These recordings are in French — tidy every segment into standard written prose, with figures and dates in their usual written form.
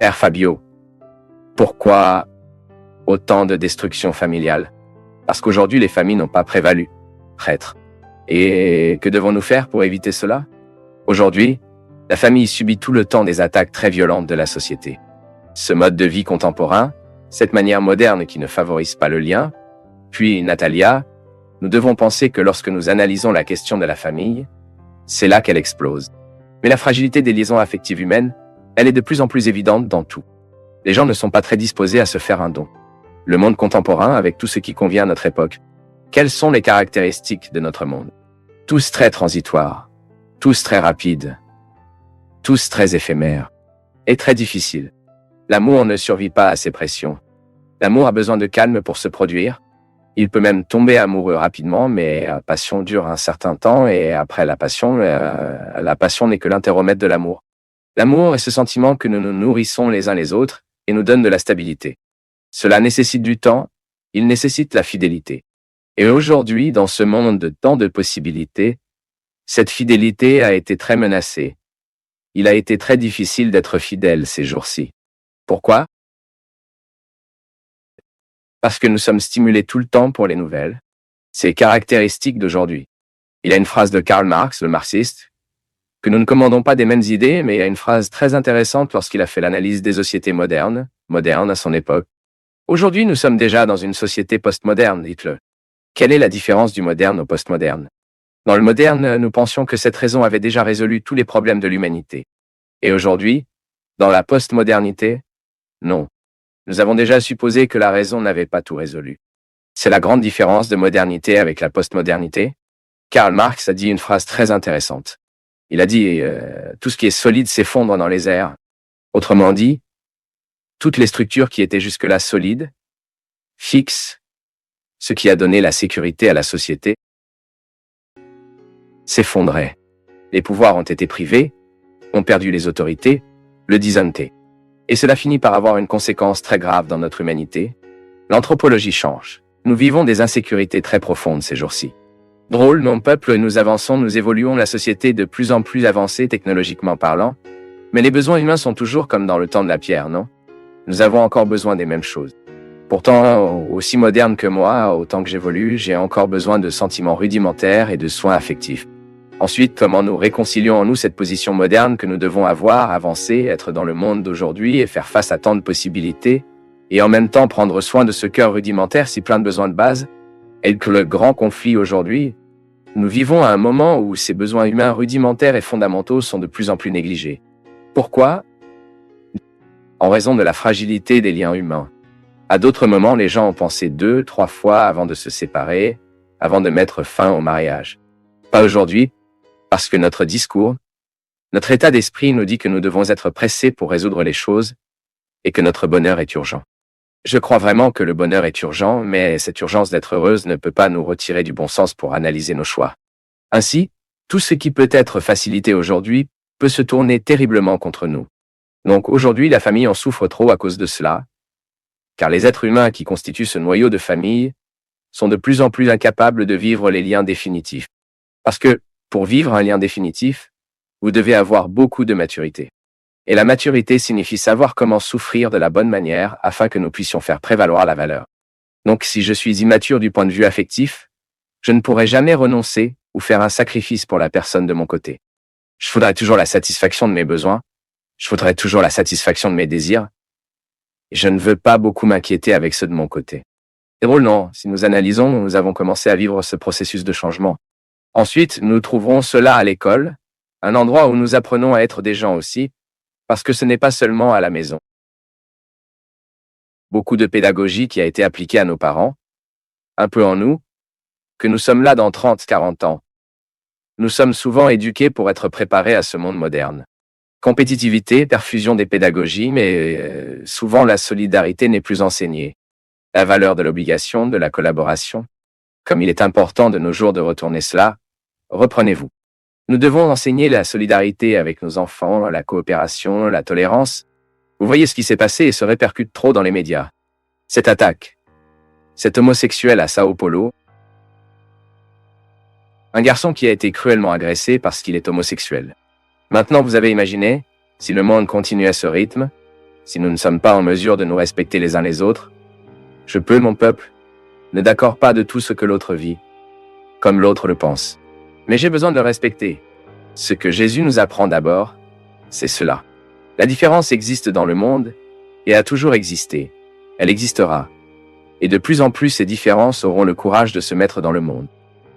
Père Fabio, pourquoi autant de destruction familiale? Parce qu'aujourd'hui, les familles n'ont pas prévalu. Prêtre. Et que devons-nous faire pour éviter cela? Aujourd'hui, la famille subit tout le temps des attaques très violentes de la société. Ce mode de vie contemporain, cette manière moderne qui ne favorise pas le lien, puis Natalia, nous devons penser que lorsque nous analysons la question de la famille, c'est là qu'elle explose. Mais la fragilité des liaisons affectives humaines, elle est de plus en plus évidente dans tout. Les gens ne sont pas très disposés à se faire un don. Le monde contemporain, avec tout ce qui convient à notre époque, quelles sont les caractéristiques de notre monde? Tous très transitoires, tous très rapides, tous très éphémères, et très difficiles. L'amour ne survit pas à ces pressions. L'amour a besoin de calme pour se produire. Il peut même tomber amoureux rapidement, mais la passion dure un certain temps, et après la passion n'est que l'interromètre de l'amour. L'amour est ce sentiment que nous nous nourrissons les uns les autres et nous donne de la stabilité. Cela nécessite du temps, il nécessite la fidélité. Et aujourd'hui, dans ce monde de tant de possibilités, cette fidélité a été très menacée. Il a été très difficile d'être fidèle ces jours-ci. Pourquoi? Parce que nous sommes stimulés tout le temps pour les nouvelles. C'est caractéristique d'aujourd'hui. Il y a une phrase de Karl Marx, le marxiste, que nous ne commandons pas des mêmes idées, mais il y a une phrase très intéressante lorsqu'il a fait l'analyse des sociétés modernes à son époque. Aujourd'hui, nous sommes déjà dans une société postmoderne, dites-le. Quelle est la différence du moderne au postmoderne? Dans le moderne, nous pensions que cette raison avait déjà résolu tous les problèmes de l'humanité. Et aujourd'hui, dans la postmodernité, non. Nous avons déjà supposé que la raison n'avait pas tout résolu. C'est la grande différence de modernité avec la postmodernité. Karl Marx a dit une phrase très intéressante. Il a dit tout ce qui est solide s'effondre dans les airs. Autrement dit, toutes les structures qui étaient jusque-là solides, fixes, ce qui a donné la sécurité à la société, s'effondraient. Les pouvoirs ont été privés, ont perdu les autorités, le disante. Et cela finit par avoir une conséquence très grave dans notre humanité. L'anthropologie change. Nous vivons des insécurités très profondes ces jours-ci. Drôle, non peuple, nous avançons, nous évoluons, la société est de plus en plus avancée technologiquement parlant, mais les besoins humains sont toujours comme dans le temps de la pierre, non? Nous avons encore besoin des mêmes choses. Pourtant, aussi moderne que moi, autant que j'évolue, j'ai encore besoin de sentiments rudimentaires et de soins affectifs. Ensuite, comment nous réconcilions en nous cette position moderne que nous devons avoir, avancer, être dans le monde d'aujourd'hui et faire face à tant de possibilités, et en même temps prendre soin de ce cœur rudimentaire si plein de besoins de base, et que le grand conflit aujourd'hui, nous vivons à un moment où ces besoins humains rudimentaires et fondamentaux sont de plus en plus négligés. Pourquoi? En raison de la fragilité des liens humains. À d'autres moments, les gens ont pensé 2, 3 fois avant de se séparer, avant de mettre fin au mariage. Pas aujourd'hui, parce que notre discours, notre état d'esprit nous dit que nous devons être pressés pour résoudre les choses et que notre bonheur est urgent. Je crois vraiment que le bonheur est urgent, mais cette urgence d'être heureuse ne peut pas nous retirer du bon sens pour analyser nos choix. Ainsi, tout ce qui peut être facilité aujourd'hui peut se tourner terriblement contre nous. Donc aujourd'hui, la famille en souffre trop à cause de cela, car les êtres humains qui constituent ce noyau de famille sont de plus en plus incapables de vivre les liens définitifs. Parce que, pour vivre un lien définitif, vous devez avoir beaucoup de maturité. Et la maturité signifie savoir comment souffrir de la bonne manière afin que nous puissions faire prévaloir la valeur. Donc si je suis immature du point de vue affectif, je ne pourrai jamais renoncer ou faire un sacrifice pour la personne de mon côté. Je voudrais toujours la satisfaction de mes besoins, je voudrais toujours la satisfaction de mes désirs, et je ne veux pas beaucoup m'inquiéter avec ceux de mon côté. C'est drôle, non? Si nous analysons, nous avons commencé à vivre ce processus de changement. Ensuite, nous trouverons cela à l'école, un endroit où nous apprenons à être des gens aussi, parce que ce n'est pas seulement à la maison. Beaucoup de pédagogie qui a été appliquée à nos parents, un peu en nous, que nous sommes là dans 30, 40 ans. Nous sommes souvent éduqués pour être préparés à ce monde moderne. Compétitivité, perfusion des pédagogies, mais souvent la solidarité n'est plus enseignée. La valeur de l'obligation, de la collaboration. Comme il est important de nos jours de retourner cela, reprenez-vous. Nous devons enseigner la solidarité avec nos enfants, la coopération, la tolérance. Vous voyez ce qui s'est passé et se répercute trop dans les médias. Cette attaque. Cet homosexuel à Sao Paulo. Un garçon qui a été cruellement agressé parce qu'il est homosexuel. Maintenant, vous avez imaginé, si le monde continue à ce rythme, si nous ne sommes pas en mesure de nous respecter les uns les autres, je peux, mon peuple, ne d'accord pas de tout ce que l'autre vit, comme l'autre le pense. Mais j'ai besoin de le respecter. Ce que Jésus nous apprend d'abord, c'est cela. La différence existe dans le monde et a toujours existé. Elle existera. Et de plus en plus, ces différences auront le courage de se mettre dans le monde.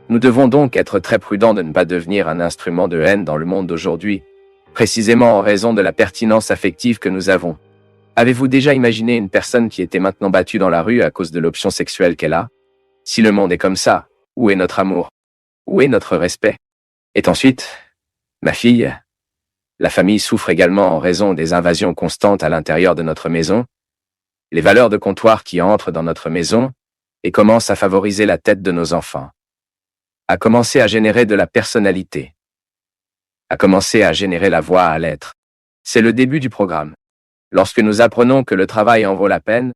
Nous devons donc être très prudents de ne pas devenir un instrument de haine dans le monde d'aujourd'hui, précisément en raison de la pertinence affective que nous avons. Avez-vous déjà imaginé une personne qui était maintenant battue dans la rue à cause de l'option sexuelle qu'elle a? Si le monde est comme ça, où est notre amour? Où est notre respect? Et ensuite, ma fille, la famille souffre également en raison des invasions constantes à l'intérieur de notre maison, les valeurs de comptoir qui entrent dans notre maison et commencent à favoriser la tête de nos enfants, à commencer à générer de la personnalité, à commencer à générer la voix à l'être. C'est le début du programme. Lorsque nous apprenons que le travail en vaut la peine,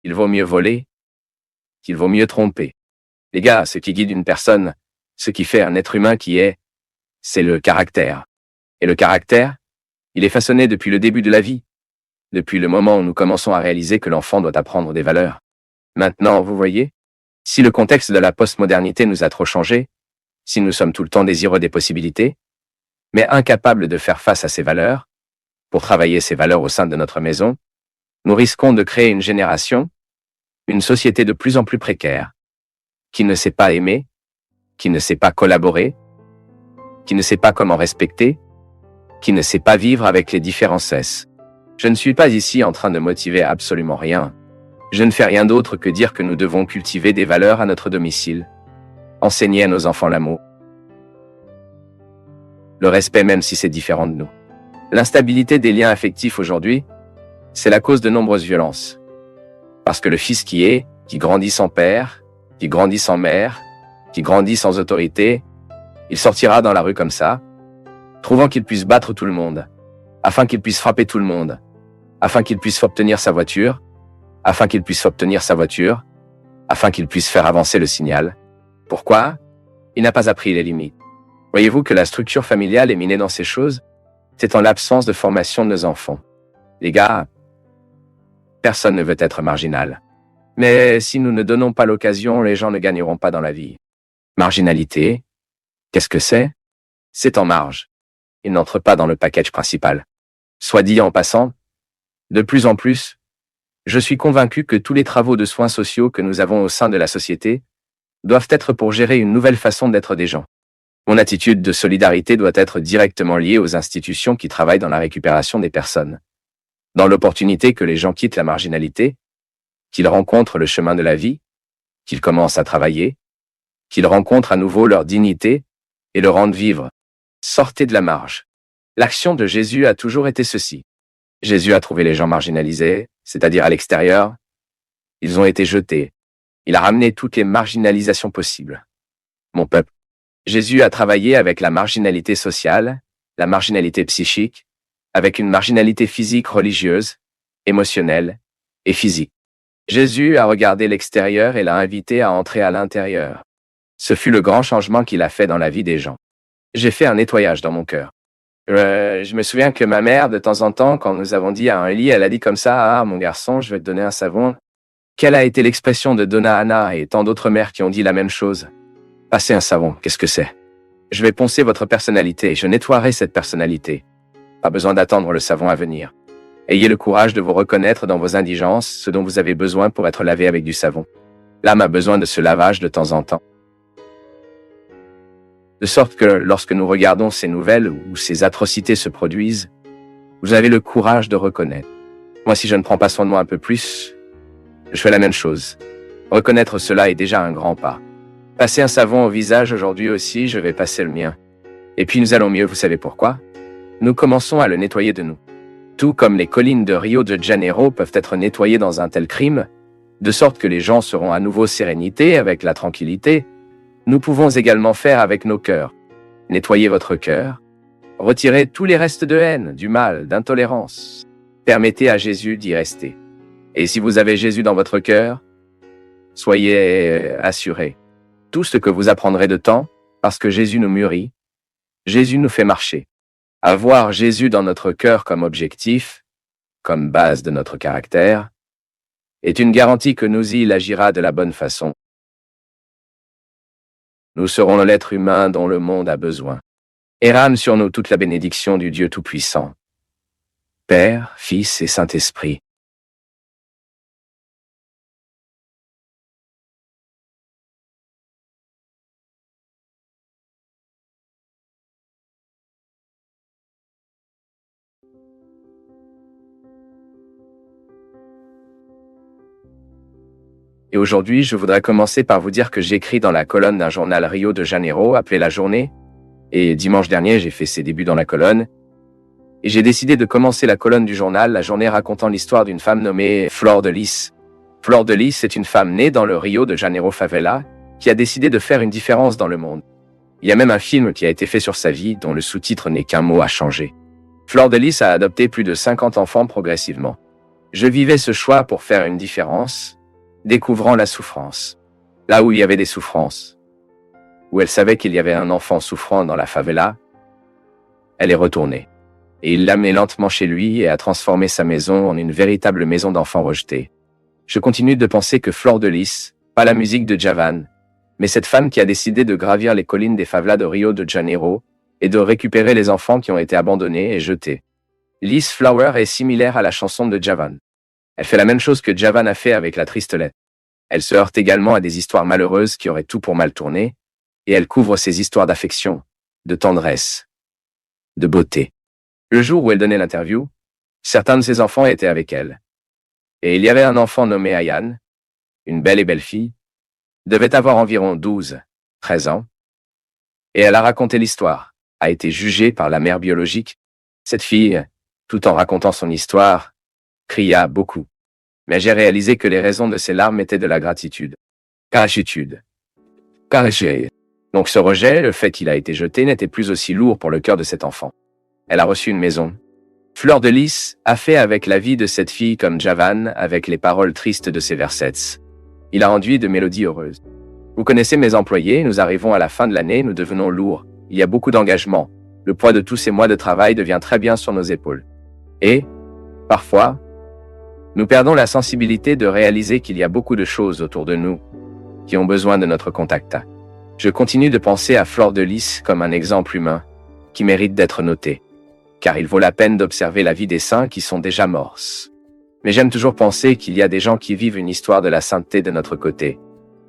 il vaut mieux voler, qu'il vaut mieux tromper. Les gars, ce qui guide une personne, ce qui fait un être humain qui est, c'est le caractère. Et le caractère, il est façonné depuis le début de la vie, depuis le moment où nous commençons à réaliser que l'enfant doit apprendre des valeurs. Maintenant, vous voyez, si le contexte de la postmodernité nous a trop changé, si nous sommes tout le temps désireux des possibilités, mais incapables de faire face à ces valeurs, pour travailler ces valeurs au sein de notre maison, nous risquons de créer une génération, une société de plus en plus précaire, qui ne sait pas aimer, qui ne sait pas collaborer, qui ne sait pas comment respecter, qui ne sait pas vivre avec les différences. Je ne suis pas ici en train de motiver absolument rien. Je ne fais rien d'autre que dire que nous devons cultiver des valeurs à notre domicile, enseigner à nos enfants l'amour, le respect même si c'est différent de nous. L'instabilité des liens affectifs aujourd'hui, c'est la cause de nombreuses violences. Parce que le fils qui grandit sans père, qui grandit sans mère, qui grandit sans autorité, il sortira dans la rue comme ça, trouvant qu'il puisse battre tout le monde, afin qu'il puisse frapper tout le monde, afin qu'il puisse obtenir sa voiture, afin qu'il puisse obtenir sa voiture, afin qu'il puisse faire avancer le signal. Pourquoi? Il n'a pas appris les limites. Voyez-vous que la structure familiale est minée dans ces choses? C'est en l'absence de formation de nos enfants. Les gars, personne ne veut être marginal. Mais si nous ne donnons pas l'occasion, les gens ne gagneront pas dans la vie. Marginalité, qu'est-ce que c'est? C'est en marge. Il n'entre pas dans le package principal. Soit dit en passant, de plus en plus, je suis convaincu que tous les travaux de soins sociaux que nous avons au sein de la société doivent être pour gérer une nouvelle façon d'être des gens. Mon attitude de solidarité doit être directement liée aux institutions qui travaillent dans la récupération des personnes. Dans l'opportunité que les gens quittent la marginalité, qu'ils rencontrent le chemin de la vie, qu'ils commencent à travailler, qu'ils rencontrent à nouveau leur dignité et le rendent vivre. Sortez de la marge. L'action de Jésus a toujours été ceci. Jésus a trouvé les gens marginalisés, c'est-à-dire à l'extérieur. Ils ont été jetés. Il a ramené toutes les marginalisations possibles. Mon peuple. Jésus a travaillé avec la marginalité sociale, la marginalité psychique, avec une marginalité physique religieuse, émotionnelle et physique. Jésus a regardé l'extérieur et l'a invité à entrer à l'intérieur. Ce fut le grand changement qu'il a fait dans la vie des gens. J'ai fait un nettoyage dans mon cœur. Je me souviens que ma mère, de temps en temps, quand nous avons dit à un lit, elle a dit comme ça, « Ah, mon garçon, je vais te donner un savon. » Quelle a été l'expression de Donna Anna et tant d'autres mères qui ont dit la même chose? Passer un savon, qu'est-ce que c'est? Je vais poncer votre personnalité, je nettoierai cette personnalité. Pas besoin d'attendre le savon à venir. Ayez le courage de vous reconnaître dans vos indigences, ce dont vous avez besoin pour être lavé avec du savon. L'âme a besoin de ce lavage de temps en temps. De sorte que lorsque nous regardons ces nouvelles où ces atrocités se produisent, vous avez le courage de reconnaître. Moi, si je ne prends pas soin de moi un peu plus, je fais la même chose. Reconnaître cela est déjà un grand pas. Passer un savon au visage aujourd'hui aussi, je vais passer le mien. Et puis nous allons mieux, vous savez pourquoi? Nous commençons à le nettoyer de nous. Tout comme les collines de Rio de Janeiro peuvent être nettoyées dans un tel crime, de sorte que les gens seront à nouveau sérénité avec la tranquillité, nous pouvons également faire avec nos cœurs. Nettoyez votre cœur, retirez tous les restes de haine, du mal, d'intolérance. Permettez à Jésus d'y rester. Et si vous avez Jésus dans votre cœur, soyez assurés. Tout ce que vous apprendrez de temps, parce que Jésus nous mûrit, Jésus nous fait marcher. Avoir Jésus dans notre cœur comme objectif, comme base de notre caractère, est une garantie que il agira de la bonne façon. Nous serons l'être humain dont le monde a besoin. Et rame sur nous toute la bénédiction du Dieu Tout-Puissant, Père, Fils et Saint-Esprit. Et aujourd'hui, je voudrais commencer par vous dire que j'écris dans la colonne d'un journal Rio de Janeiro appelé La Journée. Et dimanche dernier, j'ai fait ses débuts dans la colonne. Et j'ai décidé de commencer la colonne du journal La Journée racontant l'histoire d'une femme nommée Flor de Lis. Flor de Lis est une femme née dans le Rio de Janeiro favela qui a décidé de faire une différence dans le monde. Il y a même un film qui a été fait sur sa vie dont le sous-titre n'est qu'un mot à changer. Flor de Lis a adopté plus de 50 enfants progressivement. Je vivais ce choix pour faire une différence, découvrant la souffrance. Là où il y avait des souffrances, où elle savait qu'il y avait un enfant souffrant dans la favela, elle est retournée. Et il l'a amené lentement chez lui et a transformé sa maison en une véritable maison d'enfants rejetés. Je continue de penser que Flor de Lis, pas la musique de Djavan, mais cette femme qui a décidé de gravir les collines des favelas de Rio de Janeiro et de récupérer les enfants qui ont été abandonnés et jetés. Lis Flower est similaire à la chanson de Djavan. Elle fait la même chose que Djavan a fait avec La Triste Lettre. Elle se heurte également à des histoires malheureuses qui auraient tout pour mal tourner, et elle couvre ces histoires d'affection, de tendresse, de beauté. Le jour où elle donnait l'interview, certains de ses enfants étaient avec elle. Et il y avait un enfant nommé Ayane, une belle et belle fille, devait avoir environ 12, 13 ans. Et elle a raconté l'histoire, a été jugée par la mère biologique. Cette fille, tout en racontant son histoire, cria beaucoup. Mais j'ai réalisé que les raisons de ses larmes étaient de la gratitude. Gratitude. Caressé. Donc ce rejet, le fait qu'il a été jeté, n'était plus aussi lourd pour le cœur de cet enfant. Elle a reçu une maison. Fleur de Lis a fait avec la vie de cette fille comme Djavan avec les paroles tristes de ses versets. Il a enduit de mélodies heureuses. Vous connaissez mes employés, nous arrivons à la fin de l'année, nous devenons lourds. Il y a beaucoup d'engagement. Le poids de tous ces mois de travail devient très bien sur nos épaules. Et, parfois, nous perdons la sensibilité de réaliser qu'il y a beaucoup de choses autour de nous qui ont besoin de notre contact. Je continue de penser à Flor de Lis comme un exemple humain qui mérite d'être noté, car il vaut la peine d'observer la vie des saints qui sont déjà morts. Mais j'aime toujours penser qu'il y a des gens qui vivent une histoire de la sainteté de notre côté.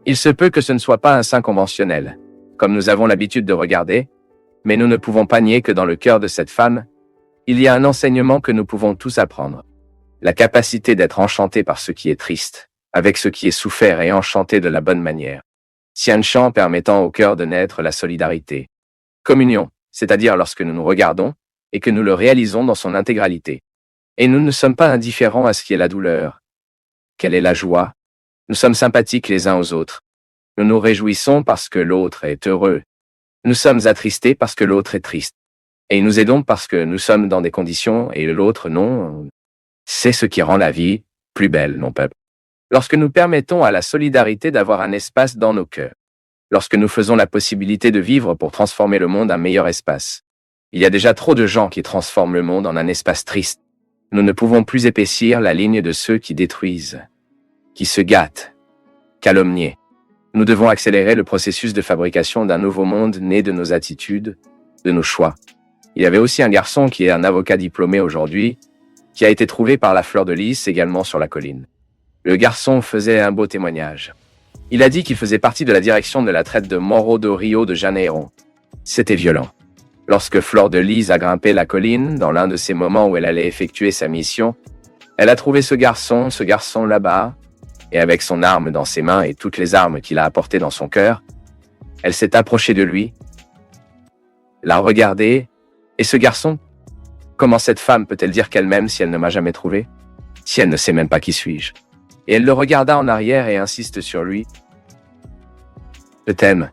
Il se peut que ce ne soit pas un saint conventionnel, comme nous avons l'habitude de regarder, mais nous ne pouvons pas nier que dans le cœur de cette femme, il y a un enseignement que nous pouvons tous apprendre. La capacité d'être enchanté par ce qui est triste, avec ce qui est souffert et enchanté de la bonne manière. Tien chant permettant au cœur de naître la solidarité. Communion, c'est-à-dire lorsque nous nous regardons et que nous le réalisons dans son intégralité. Et nous ne sommes pas indifférents à ce qui est la douleur. Quelle est la joie? Nous sommes sympathiques les uns aux autres. Nous nous réjouissons parce que l'autre est heureux. Nous sommes attristés parce que l'autre est triste. Et nous aidons parce que nous sommes dans des conditions et l'autre non. C'est ce qui rend la vie plus belle, non peuple. Lorsque nous permettons à la solidarité d'avoir un espace dans nos cœurs. Lorsque nous faisons la possibilité de vivre pour transformer le monde en un meilleur espace. Il y a déjà trop de gens qui transforment le monde en un espace triste. Nous ne pouvons plus épaissir la ligne de ceux qui détruisent, qui se gâtent, calomnier. Nous devons accélérer le processus de fabrication d'un nouveau monde né de nos attitudes, de nos choix. Il y avait aussi un garçon qui est un avocat diplômé aujourd'hui, qui a été trouvé par la Fleur de Lis également sur la colline. Le garçon faisait un beau témoignage. Il a dit qu'il faisait partie de la direction de la traite de Morro do Rio de Janeiro. C'était violent. Lorsque Flor de Lis a grimpé la colline, dans l'un de ces moments où elle allait effectuer sa mission, elle a trouvé ce garçon là-bas, et avec son arme dans ses mains et toutes les armes qu'il a apportées dans son cœur, elle s'est approchée de lui, l'a regardé, et ce garçon, comment cette femme peut-elle dire qu'elle m'aime si elle ne m'a jamais trouvé? Si elle ne sait même pas qui suis-je? Et elle le regarda en arrière et insiste sur lui. Je t'aime.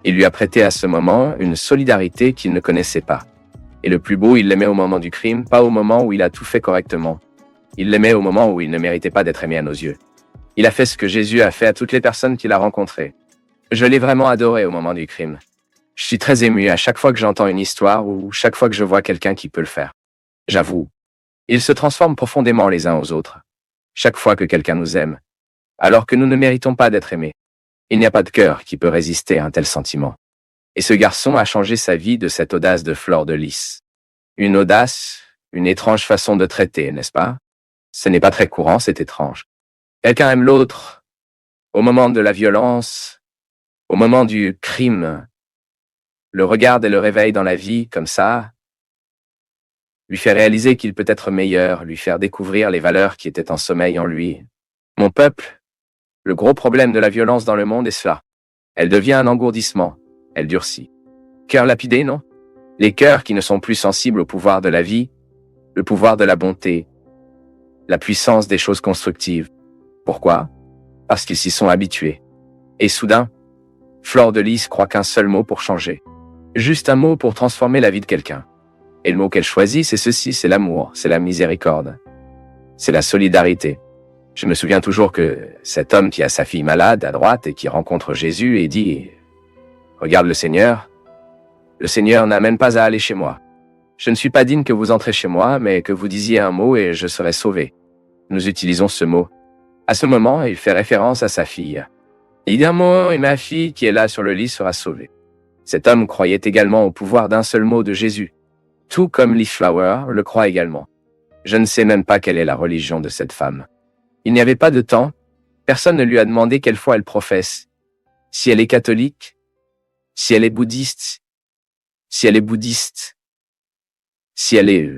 Il lui a prêté à ce moment une solidarité qu'il ne connaissait pas. Et le plus beau, il l'aimait au moment du crime, pas au moment où il a tout fait correctement. Il l'aimait au moment où il ne méritait pas d'être aimé à nos yeux. Il a fait ce que Jésus a fait à toutes les personnes qu'il a rencontrées. Je l'ai vraiment adoré au moment du crime. Je suis très ému à chaque fois que j'entends une histoire ou chaque fois que je vois quelqu'un qui peut le faire. J'avoue, ils se transforment profondément les uns aux autres. Chaque fois que quelqu'un nous aime, alors que nous ne méritons pas d'être aimés. Il n'y a pas de cœur qui peut résister à un tel sentiment. Et ce garçon a changé sa vie de cette audace de fleur de lys. Une audace, une étrange façon de traiter, n'est-ce pas? Ce n'est pas très courant, c'est étrange. Quelqu'un aime l'autre, au moment de la violence, au moment du crime, le regarde et le réveille dans la vie, comme ça, lui fait réaliser qu'il peut être meilleur, lui faire découvrir les valeurs qui étaient en sommeil en lui. Mon peuple, le gros problème de la violence dans le monde est cela. Elle devient un engourdissement, elle durcit. Cœur lapidé, non? Les cœurs qui ne sont plus sensibles au pouvoir de la vie, le pouvoir de la bonté, la puissance des choses constructives. Pourquoi? Parce qu'ils s'y sont habitués. Et soudain, Fleur de Lys croit qu'un seul mot pour changer. Juste un mot pour transformer la vie de quelqu'un. Et le mot qu'elle choisit, c'est ceci, c'est l'amour, c'est la miséricorde. C'est la solidarité. Je me souviens toujours que cet homme qui a sa fille malade à droite et qui rencontre Jésus et dit « Regarde le Seigneur n'a même pas à aller chez moi. Je ne suis pas digne que vous entrez chez moi, mais que vous disiez un mot et je serai sauvé. » Nous utilisons ce mot. À ce moment, il fait référence à sa fille. Il dit un mot et ma fille qui est là sur le lit sera sauvée. Cet homme croyait également au pouvoir d'un seul mot de Jésus. Tout comme Leaf Flower le croit également. Je ne sais même pas quelle est la religion de cette femme. Il n'y avait pas de temps, personne ne lui a demandé quelle foi elle professe. Si elle est catholique, si elle est bouddhiste, si elle est...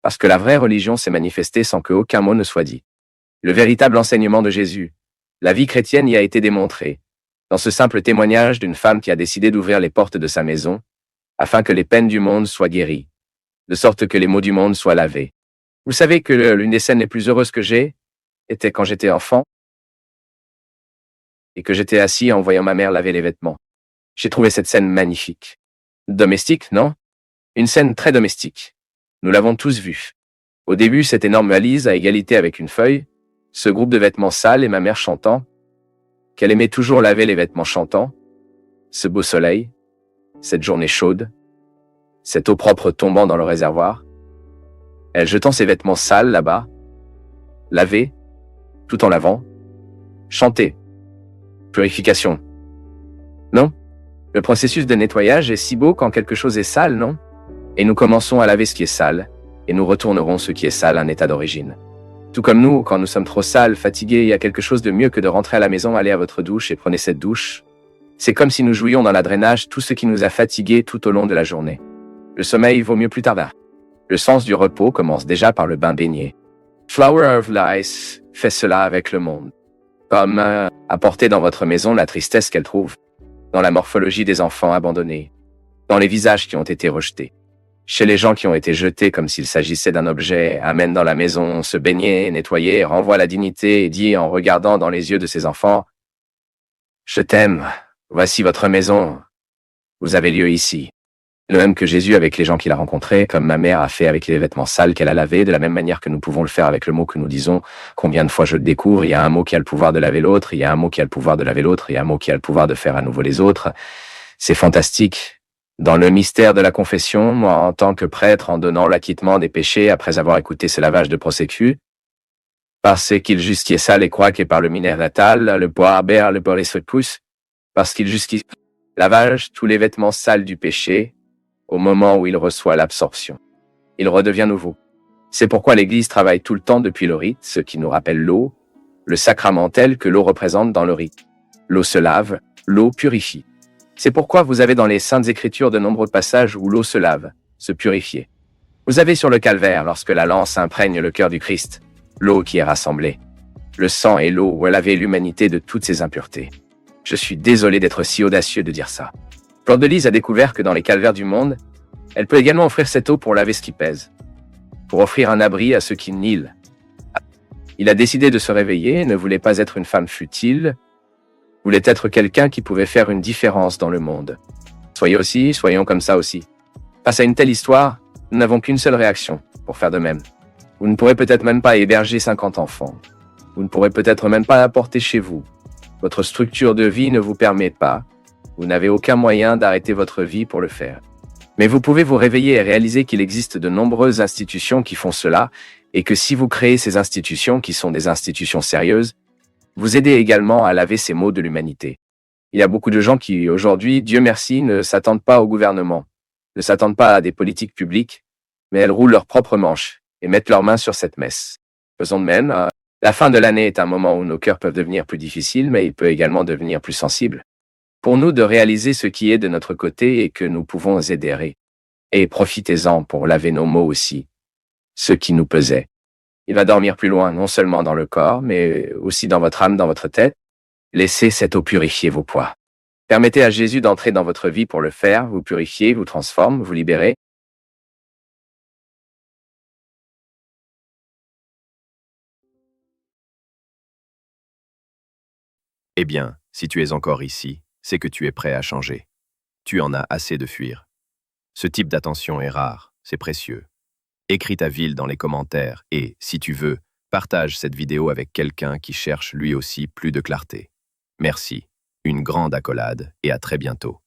Parce que la vraie religion s'est manifestée sans qu'aucun mot ne soit dit. Le véritable enseignement de Jésus, la vie chrétienne y a été démontrée, dans ce simple témoignage d'une femme qui a décidé d'ouvrir les portes de sa maison, afin que les peines du monde soient guéries, de sorte que les maux du monde soient lavés. Vous savez que l'une des scènes les plus heureuses que j'ai était quand j'étais enfant et que j'étais assis en voyant ma mère laver les vêtements. J'ai trouvé cette scène magnifique. Domestique, non? Une scène très domestique. Nous l'avons tous vue. Au début, cette énorme valise à égalité avec une feuille, ce groupe de vêtements sales et ma mère chantant, qu'elle aimait toujours laver les vêtements chantants, ce beau soleil, cette journée chaude, cette eau propre tombant dans le réservoir, elle jetant ses vêtements sales là-bas, laver, tout en lavant, chanter, purification. Non? Le processus de nettoyage est si beau quand quelque chose est sale, non? Et nous commençons à laver ce qui est sale, et nous retournerons ce qui est sale à un état d'origine. Tout comme nous, quand nous sommes trop sales, fatigués, il y a quelque chose de mieux que de rentrer à la maison, aller à votre douche et prenez cette douche. C'est comme si nous jouions dans la drainage tout ce qui nous a fatigués tout au long de la journée. Le sommeil vaut mieux plus tard. Le sens du repos commence déjà par le bain baigné. Flower of Lies fait cela avec le monde. Comme apporter dans votre maison la tristesse qu'elle trouve, dans la morphologie des enfants abandonnés, dans les visages qui ont été rejetés. Chez les gens qui ont été jetés comme s'il s'agissait d'un objet, amène dans la maison, se baigner, nettoyer, renvoie la dignité et dit en regardant dans les yeux de ses enfants « Je t'aime, voici votre maison, vous avez lieu ici. » Le même que Jésus avec les gens qu'il a rencontrés, comme ma mère a fait avec les vêtements sales qu'elle a lavés, de la même manière que nous pouvons le faire avec le mot que nous disons. Combien de fois je le découvre, il y a un mot qui a le pouvoir de laver l'autre, il y a un mot qui a le pouvoir de laver l'autre, il y a un mot qui a le pouvoir de faire à nouveau les autres. C'est fantastique. Dans le mystère de la confession, moi, en tant que prêtre, en donnant l'acquittement des péchés après avoir écouté ce lavage de prosécu, parce qu'il jusquie sale et croit que par le minère natal, le bois bear, le boris se pousse, parce qu'il jusquie lavage tous les vêtements sales du péché, au moment où il reçoit l'absorption. Il redevient nouveau. C'est pourquoi l'Église travaille tout le temps depuis le rite, ce qui nous rappelle l'eau, le sacrament tel que l'eau représente dans le rite. L'eau se lave, l'eau purifie. C'est pourquoi vous avez dans les Saintes Écritures de nombreux passages où l'eau se lave, se purifie. Vous avez sur le calvaire, lorsque la lance imprègne le cœur du Christ, l'eau qui est rassemblée. Le sang et l'eau ont lavé l'humanité de toutes ses impuretés. Je suis désolé d'être si audacieux de dire ça. Fleur de Lys a découvert que dans les calvaires du monde, elle peut également offrir cette eau pour laver ce qui pèse, pour offrir un abri à ceux qui nient. Il a décidé de se réveiller, ne voulait pas être une femme futile, voulait être quelqu'un qui pouvait faire une différence dans le monde. Soyons comme ça aussi. Face à une telle histoire, nous n'avons qu'une seule réaction, pour faire de même. Vous ne pourrez peut-être même pas héberger 50 enfants. Vous ne pourrez peut-être même pas apporter chez vous. Votre structure de vie ne vous permet pas. Vous n'avez aucun moyen d'arrêter votre vie pour le faire. Mais vous pouvez vous réveiller et réaliser qu'il existe de nombreuses institutions qui font cela, et que si vous créez ces institutions, qui sont des institutions sérieuses, vous aidez également à laver ces maux de l'humanité. Il y a beaucoup de gens qui, aujourd'hui, Dieu merci, ne s'attendent pas au gouvernement, ne s'attendent pas à des politiques publiques, mais elles roulent leurs propres manches et mettent leurs mains sur cette messe. Faisons de même. La fin de l'année est un moment où nos cœurs peuvent devenir plus difficiles, mais il peut également devenir plus sensible. Pour nous de réaliser ce qui est de notre côté et que nous pouvons aider. Et profitez-en pour laver nos maux aussi, ce qui nous pesait. Il va dormir plus loin, non seulement dans le corps, mais aussi dans votre âme, dans votre tête. Laissez cette eau purifier vos poids. Permettez à Jésus d'entrer dans votre vie pour le faire, vous purifier, vous transformer, vous libérer. Eh bien, si tu es encore ici, c'est que tu es prêt à changer. Tu en as assez de fuir. Ce type d'attention est rare, c'est précieux. Écris ta ville dans les commentaires et, si tu veux, partage cette vidéo avec quelqu'un qui cherche lui aussi plus de clarté. Merci, une grande accolade et à très bientôt.